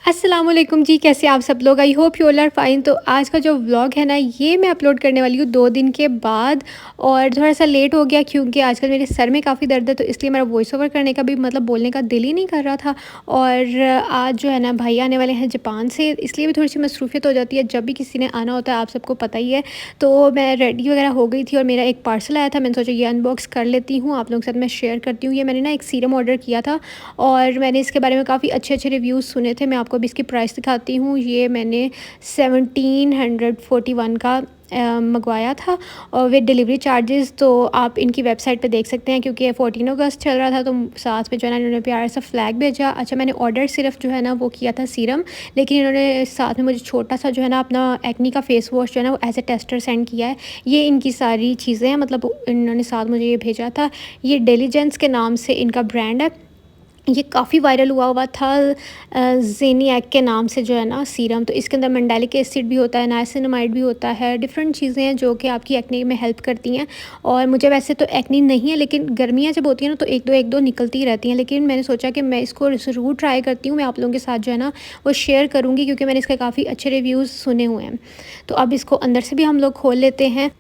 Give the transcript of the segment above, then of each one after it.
अस्सलाम वालेकुम जी, कैसे आप सब लोग? I hope you all are fine. तो आज का जो व्लॉग है ना, ये मैं अपलोड करने वाली हूँ 2 दिन के बाद और थोड़ा-सा लेट हो गया क्योंकि आजकल मेरे सर में काफ़ी दर्द है, तो इसलिए मेरा वॉइस ओवर करने का भी मतलब बोलने का दिल ही नहीं कर रहा था। और आज जो है ना भाई आने वाले हैं जापान से, इसलिए भी थोड़ी-सी मसरूफ़ियत हो जाती है जब भी किसी ने आना होता है, आप सबको पता ही है। तो मैं रेडी वगैरह हो गई थी और मेरा एक पार्सल आया था, मैंने सोचा ये अनबॉक्स कर लेती हूँ, आप लोगों के साथ मैं शेयर करती हूँ। ये मैंने ना एक सीरम ऑर्डर किया था और मैंने इसके बारे में काफ़ी अच्छे-अच्छे रिव्यूज़ सुने थे। मैं आपको अभी इसकी प्राइस दिखाती हूँ। ये मैंने 1741 का मंगवाया था और विद डिलीवरी चार्जेस। तो आप इनकी वेबसाइट पे देख सकते हैं क्योंकि 14 अगस्त चल रहा था, तो साथ में जो है ना इन्होंने प्यारा सा फ्लैग भेजा। अच्छा, मैंने ऑर्डर सिर्फ जो है ना वो किया था सीरम, लेकिन इन्होंने साथ में मुझे छोटा सा जो है ना अपना एक्नी का फेस वॉश जो है ना वो एज ए टेस्टर सेंड किया है। ये इनकी सारी चीज़ें हैं, मतलब इन्होंने साथ मुझे ये भेजा था। ये डेलीजेंस के नाम से इनका ब्रांड है। ये काफ़ी वायरल हुआ हुआ था ज़ेनिएक के नाम से जो है ना सीरम। तो इसके अंदर मंडालिक एसिड भी होता है, नाइसिनामाइड भी होता है, डिफरेंट चीज़ें हैं जो कि आपकी एक्ने में हेल्प करती हैं। और मुझे वैसे तो एक्ने नहीं है, लेकिन गर्मियाँ जब होती हैं ना तो एक दो निकलती ही रहती हैं, लेकिन मैंने सोचा कि मैं इसको ज़रूर ट्राई करती हूँ। मैं आप लोगों के साथ जो है ना वो शेयर करूँगी क्योंकि मैंने इसके काफ़ी अच्छे रिव्यूज़ सुने हुए हैं। तो अब इसको अंदर से भी हम लोग खोल लेते हैं।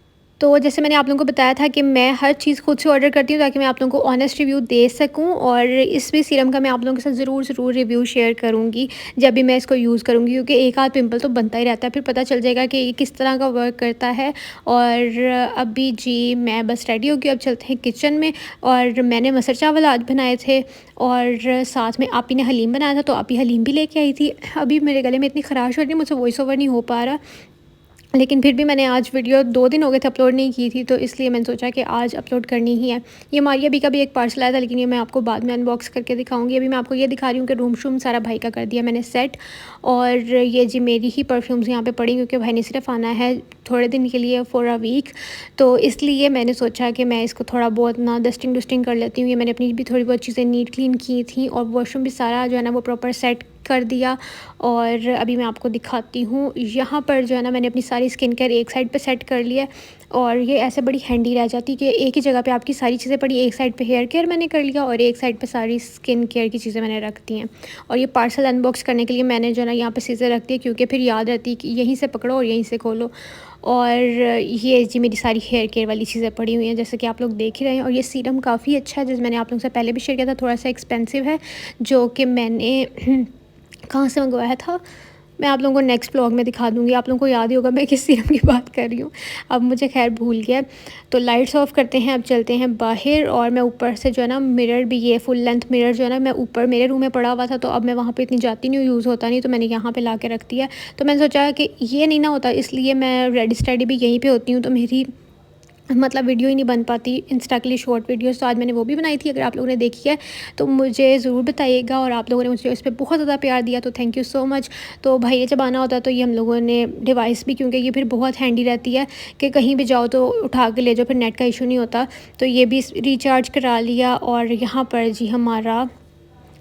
तो जैसे मैंने आप लोगों को बताया था कि मैं हर चीज़ खुद से ऑर्डर करती हूँ ताकि मैं आप लोगों को ऑनेस्ट रिव्यू दे सकूँ, और इस भी सीरम का मैं आप लोगों के साथ ज़रूर रिव्यू शेयर करूँगी जब भी मैं इसको यूज़ करूँगी, क्योंकि एक आध पिंपल तो बनता ही रहता है, फिर पता चल जाएगा कि ये किस तरह का वर्क करता है। और अभी जी मैं बस रेडी हो गई, अब चलते हैं किचन में। और मैंने मसर चावल आज बनाए थे और साथ में आपी ने हलीम बनाया था, तो आपी हलीम भी लेके आई थी। अभी मेरे गले में इतनी ख़राश हो रही है, मुझसे वॉइस ओवर नहीं हो पा रहा, लेकिन फिर भी मैंने आज वीडियो 2 दिन हो गए थे अपलोड नहीं की थी, तो इसलिए मैंने सोचा कि आज अपलोड करनी ही है। ये मारिया भी का भी एक पार्सल आया था, लेकिन ये मैं आपको बाद में अनबॉक्स करके दिखाऊंगी। अभी मैं आपको ये दिखा रही हूँ कि रूम शूम सारा भाई का कर दिया मैंने सेट। और ये जी मेरी ही परफ्यूम्स यहाँ पे पड़ी, क्योंकि भाई ने सिर्फ आना है थोड़े दिन के लिए फॉर अ वीक, तो इसलिए मैंने सोचा कि मैं इसको थोड़ा बहुत ना डस्टिंग डस्टिंग कर लेती हूँ। ये मैंने अपनी भी थोड़ी बहुत चीज़ें नीट क्लीन की थी और वॉशरूम भी सारा जो है ना वो प्रॉपर सेट कर दिया। और अभी मैं आपको दिखाती हूँ, यहाँ पर जो है ना मैंने अपनी सारी स्किन केयर एक साइड पे सेट कर लिया है। और ये ऐसे बड़ी हैंडी रह जाती कि एक ही जगह पे आपकी सारी चीज़ें पड़ी, एक साइड पे हेयर केयर मैंने कर लिया और एक साइड पे सारी स्किन केयर की चीज़ें मैंने रख दी हैं। और ये पार्सल अनबॉक्स करने के लिए मैंने जो है ना यहाँ पे सीज़र रख दिए, क्योंकि फिर याद रहती है कि यहीं से पकड़ो और यहीं से खोलो। और ये जी मेरी सारी हेयर केयर वाली चीज़ें पड़ी हुई हैं, जैसे कि आप लोग देख ही रहे हैं। और ये सीरम काफ़ी अच्छा है, जैसे मैंने आप लोगों से पहले भी शेयर किया था, थोड़ा सा एक्सपेंसिव है, जो कि मैंने कहाँ से मंगवाया था मैं आप लोगों को नेक्स्ट व्लॉग में दिखा दूँगी। आप लोगों को याद ही होगा मैं किस सीरम की बात कर रही हूँ, अब मुझे खैर भूल गया। तो लाइट्स ऑफ करते हैं, अब चलते हैं बाहर। और मैं ऊपर से जो है ना मिरर भी, ये फुल लेंथ मिरर जो है ना मैं ऊपर मेरे रूम में पड़ा हुआ था, तो अब मैं वहाँ पे इतनी जाती नहीं हूँ, यूज़ होता नहीं, तो मैंने यहाँ पे ला के रख दिया। तो मैंने सोचा कि ये नहीं ना होता, इसलिए मैं रेडी स्टडी भी यहीं पर होती हूँ, तो मेरी मतलब वीडियो ही नहीं बन पाती इंस्टा के लिए शॉर्ट वीडियोस। तो आज मैंने वो भी बनाई थी, अगर आप लोगों ने देखी है तो मुझे ज़रूर बताइएगा। और आप लोगों ने मुझे इस पर बहुत ज़्यादा प्यार दिया, तो थैंक यू सो मच। तो भाई ये जब आना होता है तो ये हम लोगों ने डिवाइस भी, क्योंकि ये फिर बहुत हैंडी रहती है कि कहीं भी जाओ तो उठा के ले जाओ, फिर नेट का इशू नहीं होता, तो ये भी रिचार्ज करा लिया। और यहाँ पर जी हमारा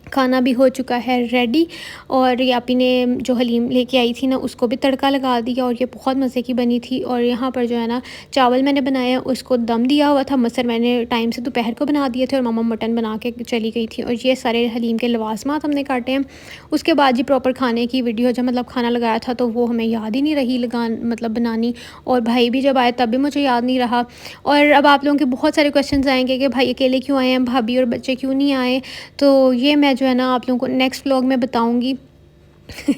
खाना भी हो चुका है रेडी। और ये आपी ने जो हलीम लेके आई थी ना उसको भी तड़का लगा दिया, और ये बहुत मज़े की बनी थी। और यहाँ पर जो है ना चावल मैंने बनाया, उसको दम दिया हुआ था। मसर मैंने टाइम से दोपहर को बना दिए थे और मामा मटन बना के चली गई थी। और ये सारे हलीम के लवाजमात हमने काटे हैं। उसके बाद जी प्रॉपर खाने की वीडियो, जब मतलब खाना लगाया था तो वो हमें याद ही नहीं रही मतलब बनानी। और भाई भी जब आए तब भी मुझे याद नहीं रहा। और अब आप लोगों के बहुत सारे क्वेश्चन आएंगे कि भाई अकेले क्यों आए हैं, भाभी और बच्चे क्यों नहीं आए, तो ये मैं जो है ना आप लोगों को नेक्स्ट व्लॉग में बताऊंगी।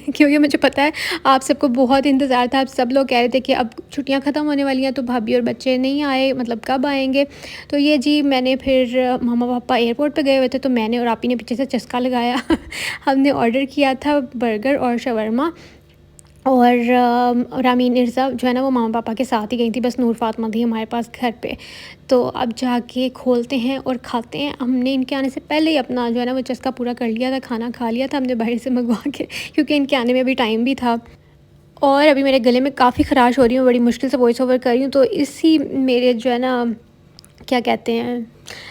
क्योंकि मुझे पता है आप सबको बहुत इंतज़ार था, आप सब लोग कह रहे थे कि अब छुट्टियां ख़त्म होने वाली हैं तो भाभी और बच्चे नहीं आए, मतलब कब आएंगे। तो ये जी मैंने फिर मामा पापा एयरपोर्ट पे गए हुए थे, तो मैंने और आपी ने पीछे से चस्का लगाया हमने ऑर्डर किया था बर्गर और शवरमा। और रामीन इर्ज़ा जो है ना वो मामा पापा के साथ ही गई थी, बस नूर फातिमा थी हमारे पास घर पे। तो अब जाके खोलते हैं और खाते हैं। हमने इनके आने से पहले ही अपना जो है ना वो चस्का पूरा कर लिया था, खाना खा लिया था हमने बाहर से मंगवा के, क्योंकि इनके आने में भी टाइम भी था। और अभी मेरे गले में काफ़ी ख़राश हो रही हूँ, बड़ी मुश्किल से वॉइस ओवर कर रही हूँ, तो इसी मेरे जो है ना क्या कहते हैं,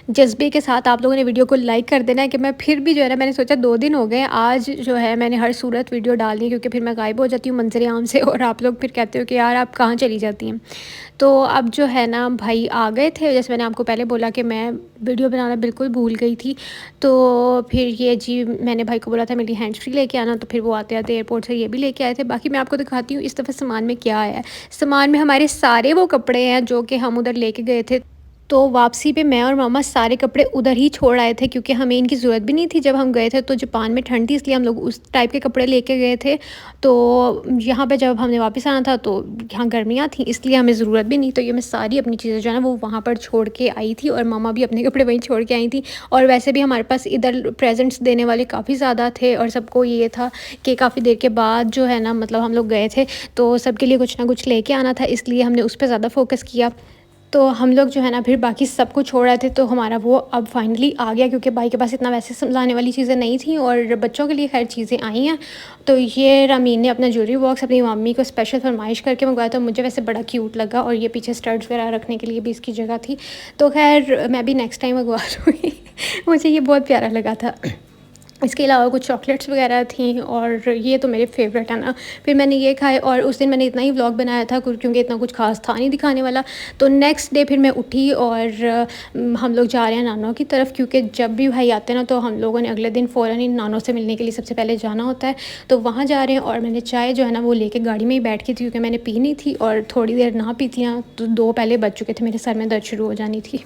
जज़्बे के साथ आप लोगों ने वीडियो को लाइक कर देना है कि मैं फिर भी जो है ना, मैंने सोचा 2 दिन हो गए, आज जो है मैंने हर सूरत वीडियो डालनी है, क्योंकि फिर मैं गायब हो जाती हूँ मंज़र आम से और आप लोग फिर कहते हो कि यार आप कहाँ चली जाती हैं। तो अब जो है ना भाई आ गए थे, जैसे मैंने आपको पहले बोला कि मैं वीडियो बनाना बिल्कुल भूल गई थी। तो फिर ये जी मैंने भाई को बोला था मेरी हैंड्स फ्री लेके आना, तो फिर वो आते-आते एयरपोर्ट से ये भी लेके आए थे। बाकी मैं आपको दिखाती हूँ इस दफ़ा सामान में क्या आया है। सामान में हमारे सारे वो कपड़े हैं जो कि हम उधर लेके गए थे। तो वापसी पे मैं और मामा सारे कपड़े उधर ही छोड़ आए थे, क्योंकि हमें इनकी ज़रूरत भी नहीं थी जब हम गए थे। तो जापान में ठंड थी, इसलिए हम लोग उस टाइप के कपड़े लेके गए थे। तो यहाँ पे जब हमने वापस आना था तो यहाँ गर्मियाँ थी, इसलिए हमें ज़रूरत भी नहीं। तो ये मैं सारी अपनी चीज़ें जो है ना वो वहाँ पर छोड़ के आई थी, और मामा भी अपने कपड़े वहीं छोड़ के आई थी। और वैसे भी हमारे पास इधर प्रेजेंट्स देने वाले काफ़ी ज़्यादा थे, और सबको ये था कि काफ़ी देर के बाद जो है ना, मतलब हम लोग गए थे तो सबके लिए कुछ ना कुछ लेके आना था, इसलिए हमने उस पर ज़्यादा फोकस किया। तो हम लोग जो है ना फिर बाकी सब कुछ छोड़ रहे थे, तो हमारा वो अब फाइनली आ गया, क्योंकि भाई के पास इतना वैसे समझाने वाली चीज़ें नहीं थी, और बच्चों के लिए खैर चीज़ें आई हैं। तो ये रामीन ने अपना ज्वेलरी बॉक्स अपनी मम्मी को स्पेशल फरमाइश करके मंगवाया था, मुझे वैसे बड़ा क्यूट लगा, और ये पीछे स्टड्स वगैरह रखने के लिए भी इसकी जगह थी। तो खैर मैं भी नेक्स्ट टाइम मंगवा लूँगी। मुझे ये बहुत प्यारा लगा था। इसके अलावा कुछ चॉकलेट्स वगैरह थी, और ये तो मेरे फेवरेट है ना। फिर मैंने ये खाए, और उस दिन मैंने इतना ही व्लॉग बनाया था क्योंकि इतना कुछ खास था नहीं दिखाने वाला। तो नेक्स्ट डे फिर मैं उठी और हम लोग जा रहे हैं नानों की तरफ, क्योंकि जब भी भाई आते हैं ना तो हम लोगों ने अगले दिन फ़ौरन ही नानों से मिलने के लिए सबसे पहले जाना होता है। तो वहाँ जा रहे हैं, और मैंने चाय जो है ना वो लेके गाड़ी में ही बैठ की थी, क्योंकि मैंने पी नहीं थी, और थोड़ी देर ना पी थी ना तो 2 पहले बज चुके थे, मेरे सर में दर्द शुरू हो जानी थी।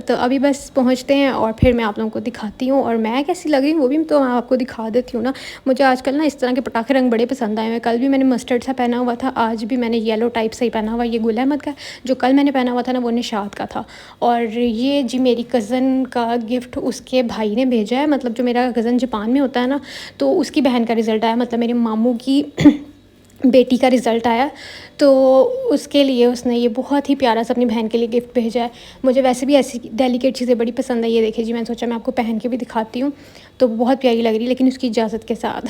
तो अभी बस पहुँचते हैं, और फिर मैं आप लोगों को दिखाती हूँ, और मैं कैसी लगी वो भी तो मैं आपको दिखा देती हूँ ना। मुझे आजकल ना इस तरह के पटाखे रंग बड़े पसंद आए हुए हैं। कल भी मैंने मस्टर्ड सा पहना हुआ था, आज भी मैंने येलो टाइप से ही पहना हुआ। ये गुल अहमद का, जो कल मैंने पहना हुआ था ना वो निशात का था। और ये जी मेरी कज़न का गिफ्ट उसके भाई ने भेजा है, मतलब जो मेरा कज़न जापान में होता है ना, तो उसकी बहन का रिज़ल्ट आया, मतलब मेरे मामू की बेटी का रिज़ल्ट आया। तो उसके लिए उसने ये बहुत ही प्यारा सा अपनी बहन के लिए गिफ्ट भेजा है। मुझे वैसे भी ऐसी डेलिकेट चीज़ें बड़ी पसंद है। ये देखिए जी, मैंने सोचा मैं आपको पहन के भी दिखाती हूँ, तो बहुत प्यारी लग रही है, लेकिन उसकी इजाज़त के साथ।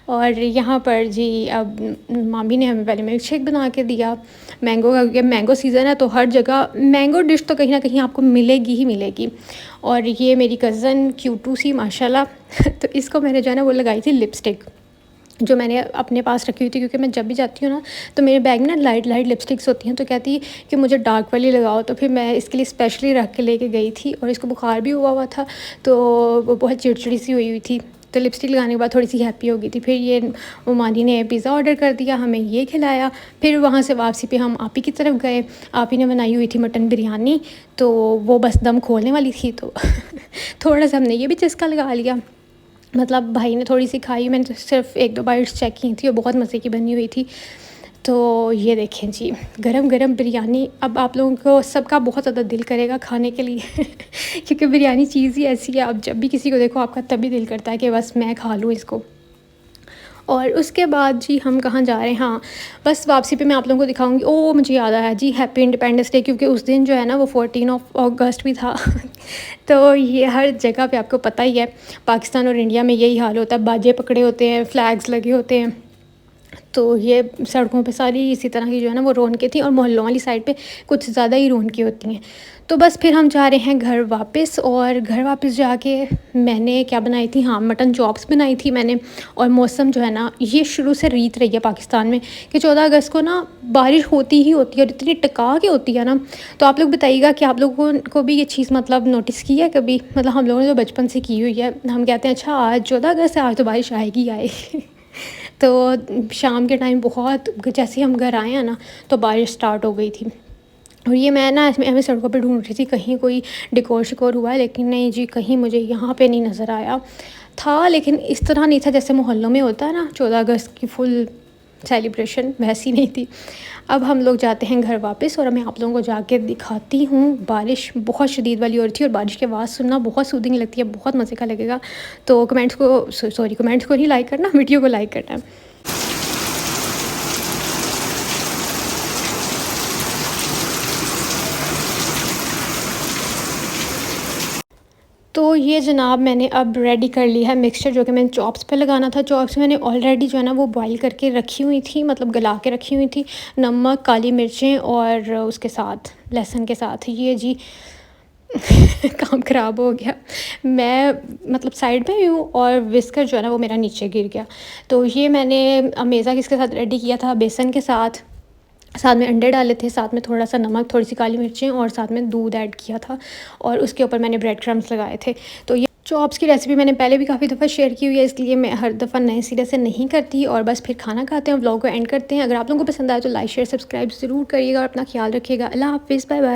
और यहाँ पर जी अब मामी ने हमें पहले मिल्क शेक बना के दिया मैंगो का, क्योंकि मैंगो सीज़न है तो हर जगह मैंगो डिश तो कहीं ना कहीं आपको मिलेगी ही मिलेगी। और ये मेरी कज़न क्यूटू सी माशाल्लाह। तो इसको मैंने जो है ना वो लगाई थी लिपस्टिक, जो मैंने अपने पास रखी हुई थी, क्योंकि मैं जब भी जाती हूँ ना तो मेरे बैग में ना लाइट लाइट लिपस्टिक्स होती हैं, तो कहती है कि मुझे डार्क वाली लगाओ। तो फिर मैं इसके लिए स्पेशली रख के लेके गई थी, और इसको बुखार भी हुआ हुआ था, तो वो बहुत चिड़चिड़ी सी हुई थी। तो लिपस्टिक लगाने के बाद थोड़ी सी हैप्पी हो गई थी। फिर ये मानी ने पिज़्ज़ा ऑर्डर कर दिया, हमें ये खिलाया। फिर वहाँ से वापसी पे हम आपी की तरफ गए। आपी ने बनाई हुई थी मटन बिरयानी, तो वो बस दम खोलने वाली थी, तो थोड़ा सा हमने ये भी चस्का लगा लिया। मतलब भाई ने थोड़ी सी खाई, मैंने तो सिर्फ 1-2 बाइट्स चेक की थी, और बहुत मज़े की बनी हुई थी। तो ये देखें जी, गरम गरम बिरयानी। अब आप लोगों को सबका बहुत ज़्यादा दिल करेगा खाने के लिए क्योंकि बिरयानी चीज़ ही ऐसी है, अब जब भी किसी को देखो आपका तभी दिल करता है कि बस मैं खा लूँ इसको। और उसके बाद जी हम कहाँ जा रहे हैं, हाँ बस वापसी पे मैं आप लोगों को दिखाऊंगी। ओ मुझे याद आया जी, हैप्पी इंडिपेंडेंस डे, क्योंकि उस दिन जो है ना वो 14 अगस्त भी था। तो ये हर जगह पे आपको पता ही है, पाकिस्तान और इंडिया में यही हाल होता है, बाजे पकड़े होते हैं, फ्लैग्स लगे होते हैं। तो ये सड़कों पे सारी इसी तरह की जो है ना वो रौनकें थी, और मोहल्लों वाली साइड पे कुछ ज़्यादा ही रौनकें होती हैं। तो बस फिर हम जा रहे हैं घर वापस, और घर वापस जाके मैंने क्या बनाई थी, हाँ मटन चॉप्स बनाई थी मैंने। और मौसम जो है ना, ये शुरू से रीत रही है पाकिस्तान में कि 14 अगस्त को ना बारिश होती ही होती है, और इतनी टिका के होती है ना। तो आप लोग बताइएगा कि आप लोगों को भी ये चीज़ मतलब नोटिस की है कभी, मतलब हम लोगों ने तो बचपन से की हुई है। हम कहते हैं अच्छा आज 14 अगस्त है, आज तो बारिश आएगी ही आएगी। तो शाम के टाइम बहुत, जैसे हम घर आए हैं ना तो बारिश स्टार्ट हो गई थी। और ये मैं ना ऐसे सड़कों पे ढूंढ रही थी कहीं कोई डेकोर शिकोर हुआ है, लेकिन नहीं जी, कहीं मुझे यहाँ पे नहीं नज़र आया था। लेकिन इस तरह नहीं था जैसे मोहल्लों में होता है ना 14 अगस्त की फुल सेलिब्रेशन, वैसी नहीं थी। अब हम लोग जाते हैं घर वापस, और मैं आप लोगों को जाके दिखाती हूँ। बारिश बहुत शदीद वाली हो रही थी, और बारिश की आवाज़ सुनना बहुत सूदिंग लगती है, बहुत मज़े का लगेगा। तो कमेंट्स को नहीं लाइक करना, वीडियो को लाइक करना। तो ये जनाब मैंने अब रेडी कर लिया है मिक्सचर, जो कि मैंने चॉप्स पे लगाना था। चॉप्स मैंने ऑलरेडी जो है ना वो बॉईल करके रखी हुई थी, मतलब गला के रखी हुई थी, नमक, काली मिर्चें और उसके साथ लहसुन के साथ। ये जी काम ख़राब हो गया। मैं मतलब साइड में ही हूँ और विस्कर जो है ना वो मेरा नीचे गिर गया। तो ये मैंने अमेज़ा किसके साथ रेडी किया था, बेसन के साथ, साथ में अंडे डाले थे, साथ में थोड़ा सा नमक, थोड़ी सी काली मिर्चें और साथ में दूध ऐड किया था और उसके ऊपर मैंने ब्रेड क्रम्स लगाए थे। तो ये चॉप्स की रेसिपी मैंने पहले भी काफ़ी दफ़ा शेयर की हुई है, इसलिए मैं हर दफ़ा नए सिरे से नहीं करती और बस फिर खाना खाते हैं, व्लॉग को एंड करते हैं। अगर आप लोगों को पसंद आए तो लाइक शेयर सब्सक्राइब ज़रूर करिएगा और अपना ख्याल रखिएगा। अल्लाह हाफ़िज़, बाय बाय।